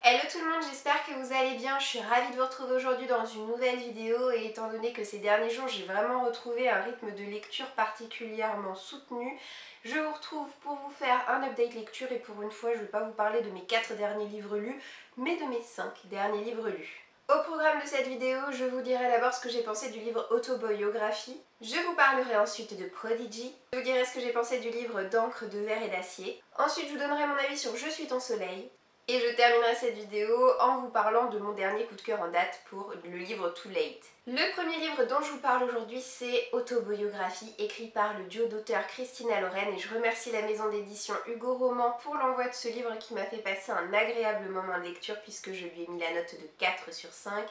Hello tout le monde, j'espère que vous allez bien. Je suis ravie de vous retrouver aujourd'hui dans une nouvelle vidéo et étant donné que ces derniers jours j'ai vraiment retrouvé un rythme de lecture particulièrement soutenu, je vous retrouve pour vous faire un update lecture et pour une fois je ne vais pas vous parler de mes 4 derniers livres lus, mais de mes 5 derniers livres lus. Au programme de cette vidéo, je vous dirai d'abord ce que j'ai pensé du livre Autobiographie. Je vous parlerai ensuite de Prodigy. Je vous dirai ce que j'ai pensé du livre D'encre, de verre et d'acier. Ensuite, je vous donnerai mon avis sur Je suis ton soleil. Et je terminerai cette vidéo en vous parlant de mon dernier coup de cœur en date pour le livre Too Late. Le premier livre dont je vous parle aujourd'hui, c'est Autobiographie, écrit par le duo d'auteurs Christina Lauren, et je remercie la maison d'édition Hugo Roman pour l'envoi de ce livre qui m'a fait passer un agréable moment de lecture puisque je lui ai mis la note de 4 sur 5.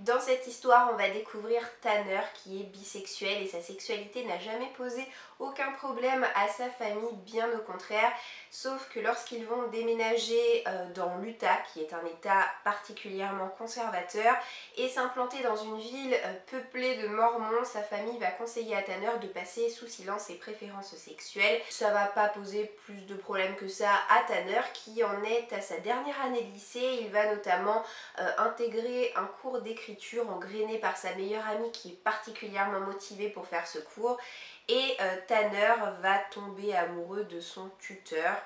Dans cette histoire, on va découvrir Tanner qui est bisexuel et sa sexualité n'a jamais posé aucun problème à sa famille, bien au contraire, sauf que lorsqu'ils vont déménager dans l'Utah, qui est un état particulièrement conservateur, et s'implanter dans une ville peuplée de mormons, sa famille va conseiller à Tanner de passer sous silence ses préférences sexuelles. Ça va pas poser plus de problèmes que ça à Tanner qui en est à sa dernière année de lycée. Il va notamment intégrer un cours d'écriture engrainé par sa meilleure amie qui est particulièrement motivée pour faire ce cours. Et Tanner va tomber amoureux de son tuteur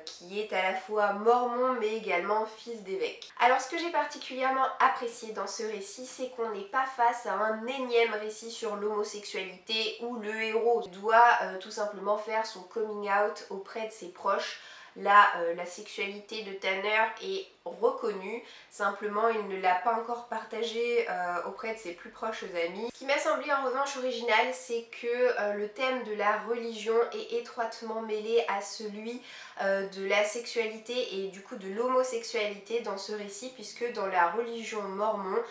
qui est à la fois mormon mais également fils d'évêque. Alors ce que j'ai particulièrement apprécié dans ce récit, c'est qu'on n'est pas face à un énième récit sur l'homosexualité où le héros doit tout simplement faire son coming out auprès de ses proches. Là, la sexualité de Tanner est reconnue, simplement il ne l'a pas encore partagée auprès de ses plus proches amis. Ce qui m'a semblé en revanche original, c'est que le thème de la religion est étroitement mêlé à celui de la sexualité et du coup de l'homosexualité dans ce récit, puisque dans la religion mormon,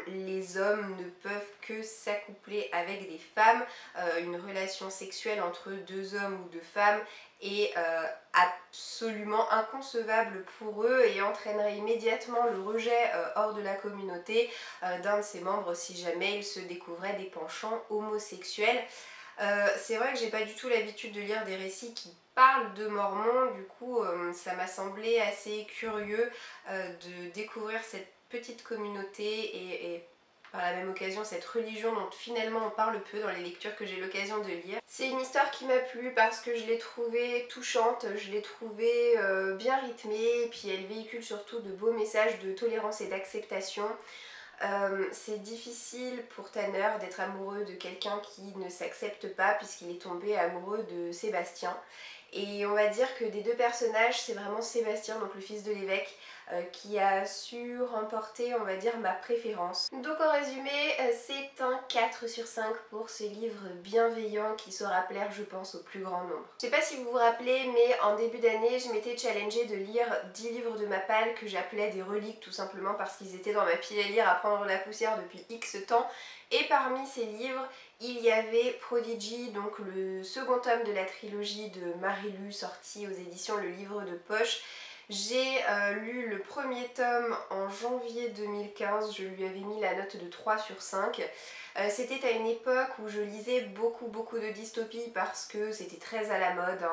les hommes ne peuvent que s'accoupler avec des femmes. Une relation sexuelle entre deux hommes ou deux femmes est absolument inconcevable pour eux et entraînerait immédiatement le rejet hors de la communauté d'un de ses membres si jamais il se découvrait des penchants homosexuels. C'est vrai que j'ai pas du tout l'habitude de lire des récits qui parlent de mormons, du coup ça m'a semblé assez curieux de découvrir cette petite communauté et par la même occasion cette religion dont finalement on parle peu dans les lectures que j'ai l'occasion de lire. C'est une histoire qui m'a plu parce que je l'ai trouvée touchante, je l'ai trouvée bien rythmée et puis elle véhicule surtout de beaux messages de tolérance et d'acceptation. C'est difficile pour Tanner d'être amoureux de quelqu'un qui ne s'accepte pas puisqu'il est tombé amoureux de Sébastien. Et on va dire que des deux personnages, c'est vraiment Sébastien, donc le fils de l'évêque, qui a su remporter, on va dire, ma préférence. Donc en résumé, c'est un 4 sur 5 pour ce livre bienveillant qui saura plaire, je pense, au plus grand nombre. Je sais pas si vous vous rappelez, mais en début d'année, je m'étais challengée de lire 10 livres de ma palle que j'appelais des reliques, tout simplement parce qu'ils étaient dans ma pile à lire à prendre la poussière depuis X temps. Et parmi ces livres, il y avait Prodigy, donc le second tome de la trilogie de Marie-Lu sorti aux éditions Le Livre de Poche. J'ai lu le premier tome en janvier 2015, je lui avais mis la note de 3 sur 5. C'était à une époque où je lisais beaucoup de dystopies parce que c'était très à la mode.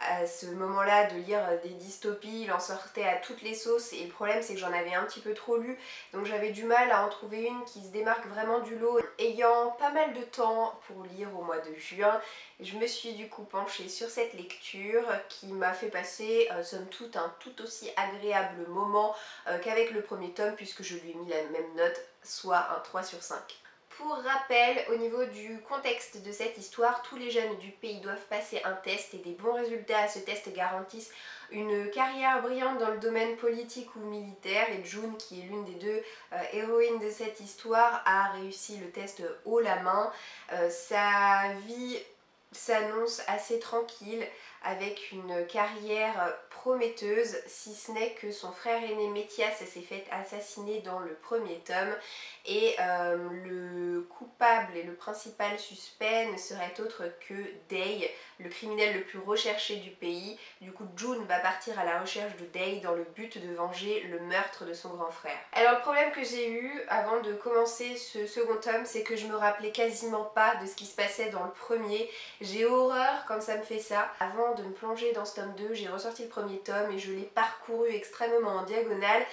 À ce moment-là de lire des dystopies, il en sortait à toutes les sauces et le problème c'est que j'en avais un petit peu trop lu, donc j'avais du mal à en trouver une qui se démarque vraiment du lot. Ayant pas mal de temps pour lire au mois de juin, je me suis du coup penchée sur cette lecture qui m'a fait passer somme toute un tout aussi agréable moment qu'avec le premier tome puisque je lui ai mis la même note, soit un 3 sur 5. Pour rappel, au niveau du contexte de cette histoire, tous les jeunes du pays doivent passer un test et des bons résultats à ce test garantissent une carrière brillante dans le domaine politique ou militaire. Et June, qui est l'une des deux héroïnes de cette histoire, a réussi le test haut la main. Sa vie s'annonce assez tranquille avec une carrière prometteuse, si ce n'est que son frère aîné Métias s'est fait assassiner dans le premier tome et le coupable et le principal suspect ne serait autre que Day, le criminel le plus recherché du pays. Du coup June va partir à la recherche de Day dans le but de venger le meurtre de son grand frère. Alors le problème que j'ai eu avant de commencer ce second tome, c'est que je me rappelais quasiment pas de ce qui se passait dans le premier. J'ai horreur quand ça me fait ça. Avant vraiment de me plonger dans ce tome 2. J'ai ressorti le premier tome et je l'ai parcouru extrêmement en diagonale,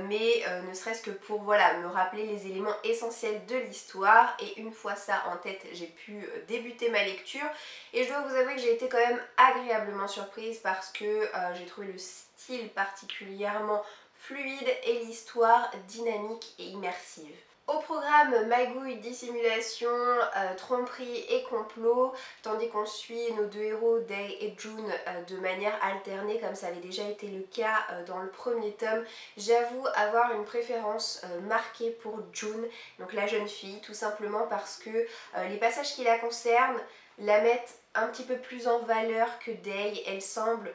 mais ne serait-ce que pour voilà, me rappeler les éléments essentiels de l'histoire. Et une fois ça en tête, j'ai pu débuter ma lecture. Et je dois vous avouer que j'ai été quand même agréablement surprise parce que j'ai trouvé le style particulièrement fluide et l'histoire dynamique et immersive. Au programme, magouille, dissimulation, tromperie et complot, tandis qu'on suit nos deux héros, Day et June, de manière alternée comme ça avait déjà été le cas dans le premier tome. J'avoue avoir une préférence marquée pour June, donc la jeune fille, tout simplement parce que les passages qui la concernent la mettent un petit peu plus en valeur que Day. Elle semble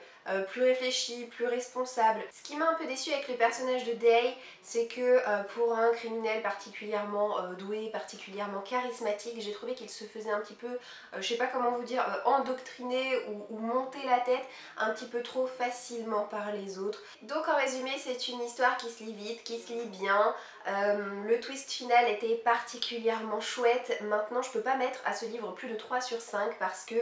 plus réfléchie, plus responsable. Ce qui m'a un peu déçue avec le personnage de Day, c'est que pour un criminel particulièrement doué, particulièrement charismatique, j'ai trouvé qu'il se faisait un petit peu, je sais pas comment vous dire, endoctriner ou monter la tête un petit peu trop facilement par les autres. Donc en résumé, c'est une histoire qui se lit vite, qui se lit bien. Le twist final était particulièrement chouette. Maintenant, je peux pas mettre à ce livre plus de 3 sur 5 parce que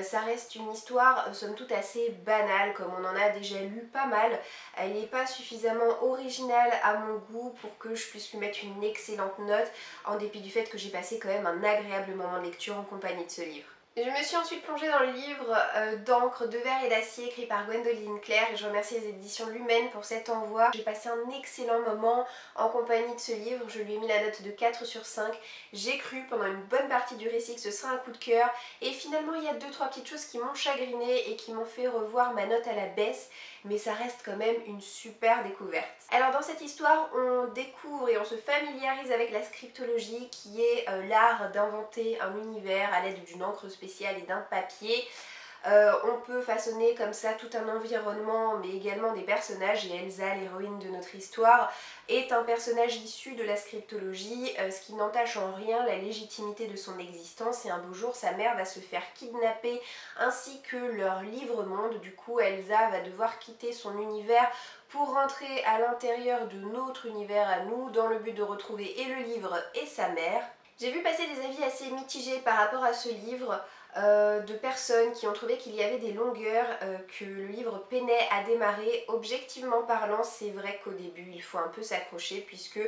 ça reste une histoire somme toute assez banale, comme on en a déjà lu pas mal. Elle n'est pas suffisamment originale à mon goût pour que je puisse lui mettre une excellente note, en dépit du fait que j'ai passé quand même un agréable moment de lecture en compagnie de ce livre. Je me suis ensuite plongée dans le livre d'encre, de verre et d'acier écrit par Gwendoline Claire et je remercie les éditions Lumen pour cet envoi. J'ai passé un excellent moment en compagnie de ce livre, je lui ai mis la note de 4 sur 5. J'ai cru pendant une bonne partie du récit que ce serait un coup de cœur et finalement il y a 2-3 petites choses qui m'ont chagrinée et qui m'ont fait revoir ma note à la baisse, mais ça reste quand même une super découverte. Alors dans cette histoire, on découvre et on se familiarise avec la scriptologie qui est l'art d'inventer un univers à l'aide d'une encre spéciale et d'un papier. On peut façonner comme ça tout un environnement mais également des personnages et Elsa, l'héroïne de notre histoire, est un personnage issu de la scriptologie, ce qui n'entache en rien la légitimité de son existence et un beau jour sa mère va se faire kidnapper ainsi que leur livre-monde. Du coup Elsa va devoir quitter son univers pour rentrer à l'intérieur de notre univers à nous dans le but de retrouver et le livre et sa mère. J'ai vu passer des avis assez mitigés par rapport à ce livre, de personnes qui ont trouvé qu'il y avait des longueurs, que le livre peinait à démarrer. Objectivement parlant, c'est vrai qu'au début il faut un peu s'accrocher puisque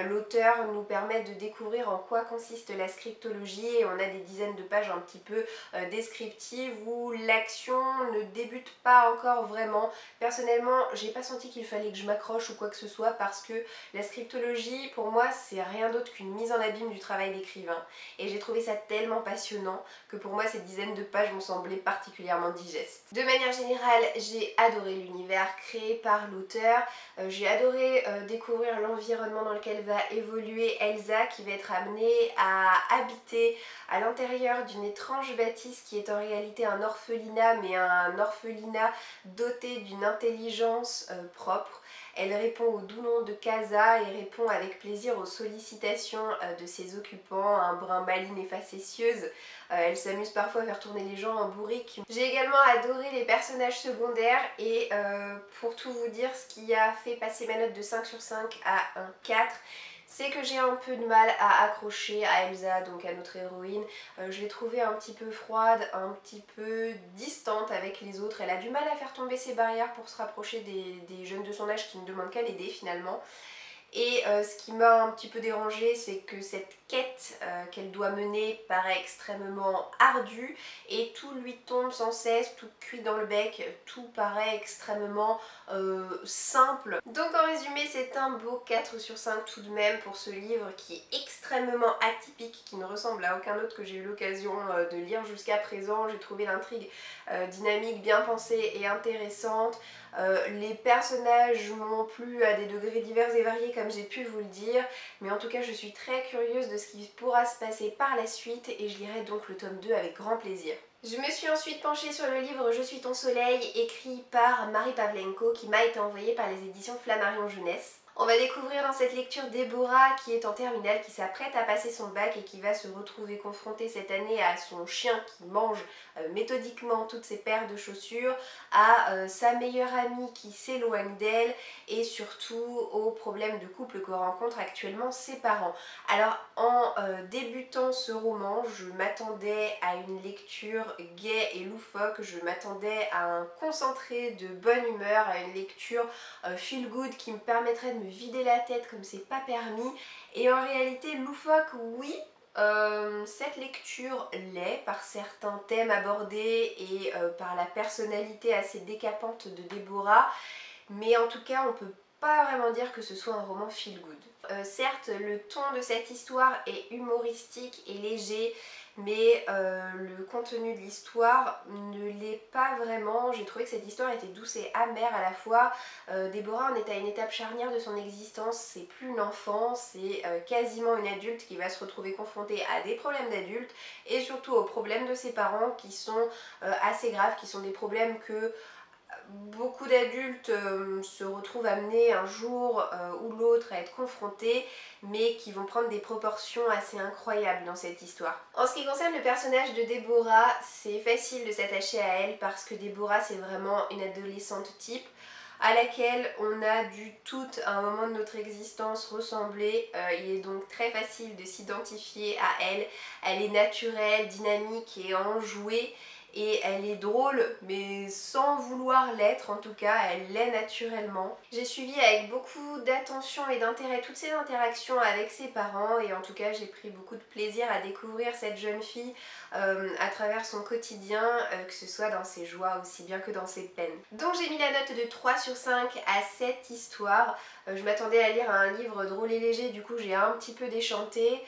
l'auteur nous permet de découvrir en quoi consiste la scriptologie et on a des dizaines de pages un petit peu descriptives où l'action ne débute pas encore vraiment. Personnellement, j'ai pas senti qu'il fallait que je m'accroche ou quoi que ce soit parce que la scriptologie pour moi c'est rien d'autre qu'une mise en abîme du travail d'écrivain et j'ai trouvé ça tellement passionnant que pour moi ces dizaines de pages m'ont semblé particulièrement digestes. De manière générale, j'ai adoré l'univers créé par l'auteur, j'ai adoré découvrir l'environnement dans lequel va évoluer Elsa qui va être amenée à habiter à l'intérieur d'une étrange bâtisse qui est en réalité un orphelinat, mais un orphelinat doté d'une intelligence propre. Elle répond au doux nom de Casa et répond avec plaisir aux sollicitations de ses occupants, un brin maligne et facétieuse. Elle s'amuse parfois à faire tourner les gens en bourrique. J'ai également adoré les personnages secondaires et pour tout vous dire, ce qui a fait passer ma note de 5 sur 5 à un 4, c'est que j'ai un peu de mal à accrocher à Elsa, donc à notre héroïne. Je l'ai trouvée un petit peu froide, un petit peu distante avec les autres. Elle a du mal à faire tomber ses barrières pour se rapprocher des jeunes de son âge qui ne demandent qu'à l'aider finalement. Et ce qui m'a un petit peu dérangée, c'est que cette quête qu'elle doit mener paraît extrêmement ardue et tout lui tombe sans cesse, tout cuit dans le bec, tout paraît extrêmement simple. Donc en résumé, c'est un beau 4 sur 5 tout de même pour ce livre qui est extrêmement atypique, qui ne ressemble à aucun autre que j'ai eu l'occasion de lire jusqu'à présent. J'ai trouvé l'intrigue dynamique, bien pensée et intéressante. Les personnages m'ont plu à des degrés divers et variés comme j'ai pu vous le dire, mais en tout cas je suis très curieuse de ce qui pourra se passer par la suite et je lirai donc le tome 2 avec grand plaisir. Je me suis ensuite penchée sur le livre Je suis ton soleil écrit par Marie Pavlenko qui m'a été envoyé par les éditions Flammarion Jeunesse. On va découvrir dans cette lecture Déborah qui est en terminale, qui s'apprête à passer son bac et qui va se retrouver confrontée cette année à son chien qui mange méthodiquement toutes ses paires de chaussures, à sa meilleure amie qui s'éloigne d'elle et surtout aux problèmes de couple que rencontrent actuellement ses parents. Alors en débutant ce roman, je m'attendais à une lecture gaie et loufoque, je m'attendais à un concentré de bonne humeur, à une lecture feel good qui me permettrait de me vider la tête comme c'est pas permis. Et en réalité, loufoque, oui. Cette lecture l'est par certains thèmes abordés et par la personnalité assez décapante de Déborah, mais en tout cas on peut pas vraiment dire que ce soit un roman feel good. Certes, le ton de cette histoire est humoristique et léger, mais le contenu de l'histoire ne l'est pas vraiment. J'ai trouvé que cette histoire était douce et amère à la fois. Déborah en est à une étape charnière de son existence, c'est plus une enfant, c'est quasiment une adulte qui va se retrouver confrontée à des problèmes d'adulte et surtout aux problèmes de ses parents qui sont assez graves, qui sont des problèmes que beaucoup d'adultes se retrouvent amenés un jour ou l'autre à être confrontés, mais qui vont prendre des proportions assez incroyables dans cette histoire. En ce qui concerne le personnage de Déborah, c'est facile de s'attacher à elle parce que Déborah c'est vraiment une adolescente type à laquelle on a dû toutes à un moment de notre existence ressembler. Il est donc très facile de s'identifier à elle. Elle est naturelle, dynamique et enjouée. Et elle est drôle, mais sans vouloir l'être en tout cas, elle l'est naturellement. J'ai suivi avec beaucoup d'attention et d'intérêt toutes ces interactions avec ses parents et en tout cas j'ai pris beaucoup de plaisir à découvrir cette jeune fille à travers son quotidien, que ce soit dans ses joies aussi bien que dans ses peines. Donc j'ai mis la note de 3 sur 5 à cette histoire. Je m'attendais à lire un livre drôle et léger, du coup j'ai un petit peu déchanté,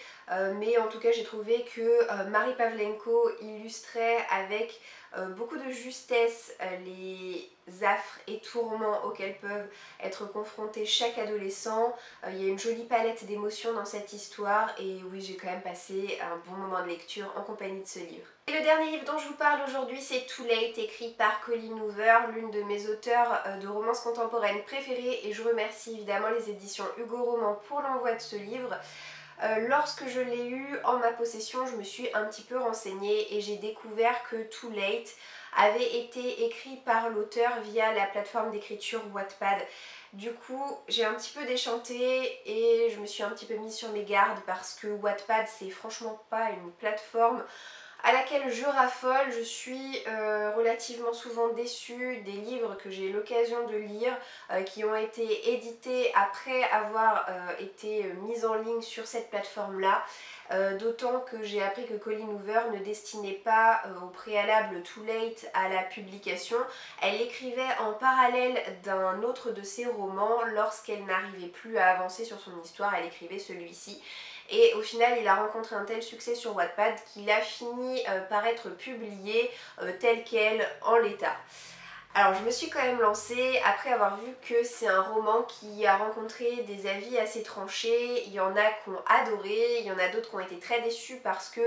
mais en tout cas j'ai trouvé que Marie Pavlenko illustrait avec beaucoup de justesse les affres et tourments auxquels peuvent être confrontés chaque adolescent. Il y a une jolie palette d'émotions dans cette histoire et oui, j'ai quand même passé un bon moment de lecture en compagnie de ce livre. Et le dernier livre dont je vous parle aujourd'hui, c'est Too Late, écrit par Colleen Hoover, l'une de mes auteurs de romances contemporaines préférées, et je remercie évidemment les éditions Hugo Roman pour l'envoi de ce livre. Lorsque je l'ai eu en ma possession, je me suis un petit peu renseignée et j'ai découvert que Too Late avait été écrit par l'auteur via la plateforme d'écriture Wattpad. Du coup, j'ai un petit peu déchanté et je me suis un petit peu mise sur mes gardes parce que Wattpad, c'est franchement pas une plateforme à laquelle je raffole. Je suis relativement souvent déçue des livres que j'ai l'occasion de lire qui ont été édités après avoir été mis en ligne sur cette plateforme-là. D'autant que j'ai appris que Colleen Hoover ne destinait pas au préalable Too Late à la publication. Elle l'écrivait en parallèle d'un autre de ses romans. Lorsqu'elle n'arrivait plus à avancer sur son histoire, elle écrivait celui-ci. Et au final, il a rencontré un tel succès sur Wattpad qu'il a fini par être publié tel quel en l'état. Alors je me suis quand même lancée après avoir vu que c'est un roman qui a rencontré des avis assez tranchés. Il y en a qui ont adoré, il y en a d'autres qui ont été très déçus parce que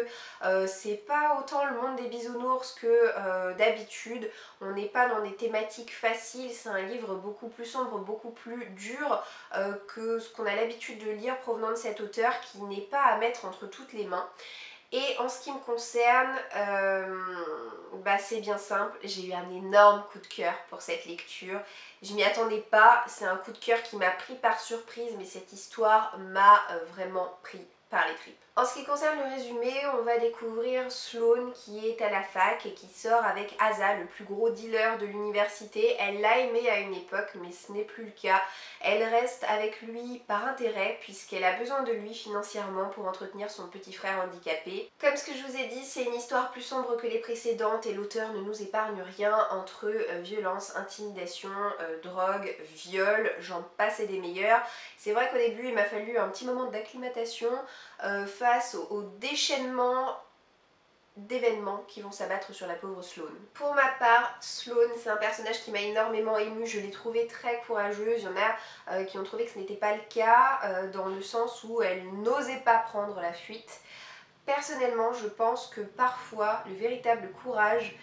c'est pas autant le monde des bisounours que d'habitude. On n'est pas dans des thématiques faciles, c'est un livre beaucoup plus sombre, beaucoup plus dur que ce qu'on a l'habitude de lire provenant de cet auteur qui n'est pas à mettre entre toutes les mains. Et en ce qui me concerne, c'est bien simple, j'ai eu un énorme coup de cœur pour cette lecture. Je m'y attendais pas, c'est un coup de cœur qui m'a pris par surprise, mais cette histoire m'a vraiment pris par les tripes. En ce qui concerne le résumé, on va découvrir Sloane qui est à la fac et qui sort avec Asa, le plus gros dealer de l'université. Elle l'a aimé à une époque, mais ce n'est plus le cas. Elle reste avec lui par intérêt puisqu'elle a besoin de lui financièrement pour entretenir son petit frère handicapé. Comme ce que je vous ai dit, c'est une histoire plus sombre que les précédentes et l'auteur ne nous épargne rien entre violence, intimidation, drogue, viol, j'en passe et des meilleurs. C'est vrai qu'au début il m'a fallu un petit moment d'acclimatation face au déchaînement d'événements qui vont s'abattre sur la pauvre Sloane. Pour ma part, Sloane, c'est un personnage qui m'a énormément émue, je l'ai trouvée très courageuse. Il y en a qui ont trouvé que ce n'était pas le cas, dans le sens où elle n'osait pas prendre la fuite. Personnellement, je pense que parfois, le véritable courage,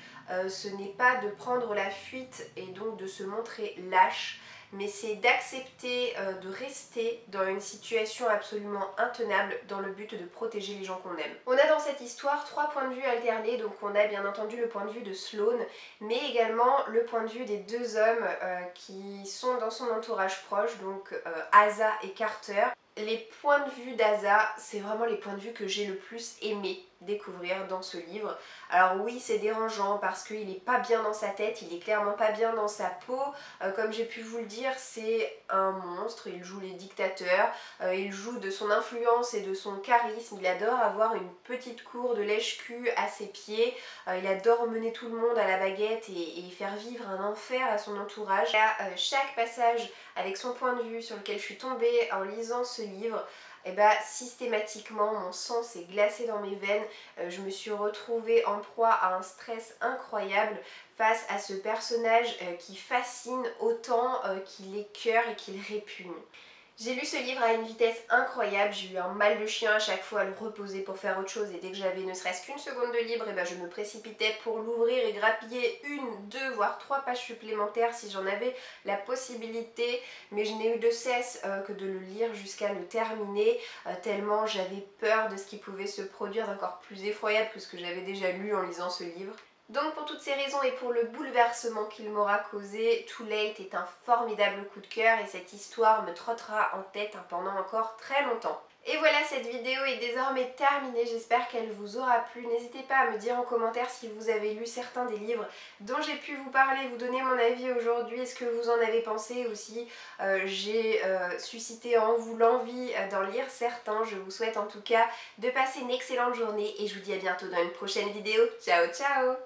ce n'est pas de prendre la fuite et donc de se montrer lâche, mais c'est d'accepter de rester dans une situation absolument intenable dans le but de protéger les gens qu'on aime. On a dans cette histoire 3 points de vue alternés, donc on a bien entendu le point de vue de Sloane, mais également le point de vue des deux hommes qui sont dans son entourage proche, donc Asa et Carter. Les points de vue d'Asa, c'est vraiment les points de vue que j'ai le plus aimé découvrir dans ce livre. Alors oui, c'est dérangeant parce qu'il n'est pas bien dans sa tête, il est clairement pas bien dans sa peau. Comme j'ai pu vous le dire, c'est un monstre, il joue les dictateurs, il joue de son influence et de son charisme, il adore avoir une petite cour de lèche-cul à ses pieds, il adore mener tout le monde à la baguette et faire vivre un enfer à son entourage. À chaque passage avec son point de vue sur lequel je suis tombée en lisant ce livre, et bah systématiquement mon sang s'est glacé dans mes veines, je me suis retrouvée en proie à un stress incroyable face à ce personnage qui fascine autant qu'il écœure et qu'il répugne. J'ai lu ce livre à une vitesse incroyable, j'ai eu un mal de chien à chaque fois à le reposer pour faire autre chose et dès que j'avais ne serait-ce qu'une seconde de libre, et ben je me précipitais pour l'ouvrir et grappiller 1, 2, voire 3 pages supplémentaires si j'en avais la possibilité, mais je n'ai eu de cesse que de le lire jusqu'à le terminer, tellement j'avais peur de ce qui pouvait se produire d'encore plus effroyable que ce que j'avais déjà lu en lisant ce livre. Donc pour toutes ces raisons et pour le bouleversement qu'il m'aura causé, Too Late est un formidable coup de cœur et cette histoire me trottera en tête pendant encore très longtemps. Et voilà, cette vidéo est désormais terminée, j'espère qu'elle vous aura plu. N'hésitez pas à me dire en commentaire si vous avez lu certains des livres dont j'ai pu vous parler, vous donner mon avis aujourd'hui, ce que vous en avez pensé aussi. J'ai suscité en vous l'envie d'en lire certains. Je vous souhaite en tout cas de passer une excellente journée et je vous dis à bientôt dans une prochaine vidéo. Ciao ciao!